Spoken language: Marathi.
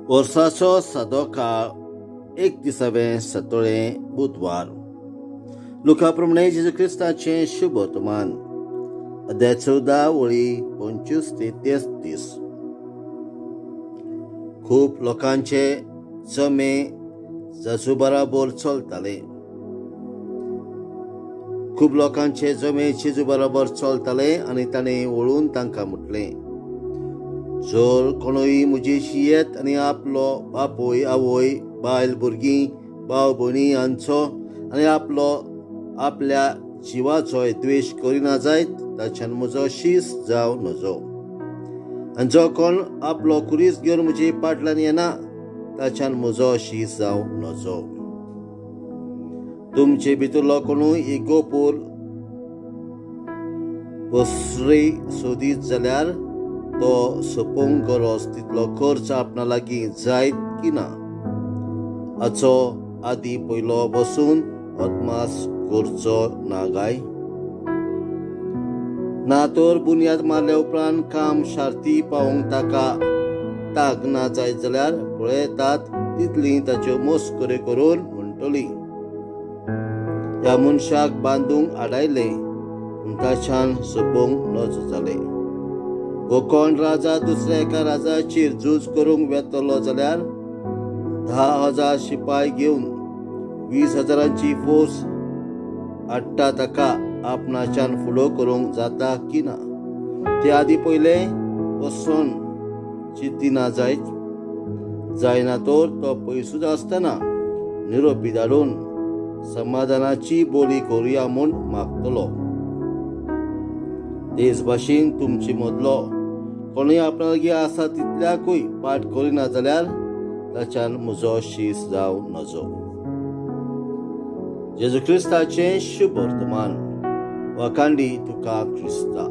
वर्साचो सादो काळ 31वें सतोळें बुधवार. लुका प्रमाणे जेजू क्रिस्ताचें शुभ वर्तमान अध्याय 14 वळी 25 ते 33. खूब लोकांचे जमे जेजू बरोबर चलताले. खूब लोकांचे जमे जेजू बरोबर चलताले आनी ताणें वळून तांकां म्हटलें, जर कोणूय म्हजी शियेत आनी आपलो बापूय आवय बायल भुरगीं भाव भयणी हांचो आनी आपल्या जिवाचोय द्वेश करिना जायत ताच्यान म्हजो शीस जावं नजो. आनी जो कोण आपलो कुरीस घेवन म्हजे फाटल्यान येना ताच्यान म्हजो शीस जावं नजो. तुमचे भितरलो कोणूय इगोपूर बसरी सोदीत जाल्यार तो सोपोवंक गरज तितलो खर्च आपणा लागीं जायत की ना हाचो आदी पयलो बसून अदमास करचो ना गाय. ना तर बुनयाद मारल्या उपरांत काम शार्ती पावोवंक ताका ताक ना जायत जाल्यार पळयतात तितली ताच्यो मस्कऱ्यो करून म्हणटली, ह्या मनशाक बांदूंक आडायले ताच्यान सोपोवंक नज जालें. वो कोण राजा दुसऱ्या एका राजाचेर झूज करूंक वेतलो जाल्यार 10,000 शिपाय घेवन 20,000ची फौज हाडटा ताका आपणाच्यान फुडो करूंक जाता की ना. ते आदी पयले वचोन चिंतिना जायत. जायना तर तो पयसूच आसतना निरोपी धाडून समाधानाची बोली करुया म्हूण मागतलो. तेच भाशेन तुमचे मदलो कोणूय आपणा लागीं आसा तितल्याकूय पाट करिना जाल्यार ताच्यान म्हजो शीस जावं नजो. जेजू क्रिस्ताचें शुभ वर्तमान. वखांडी तुका क्रिस्ता.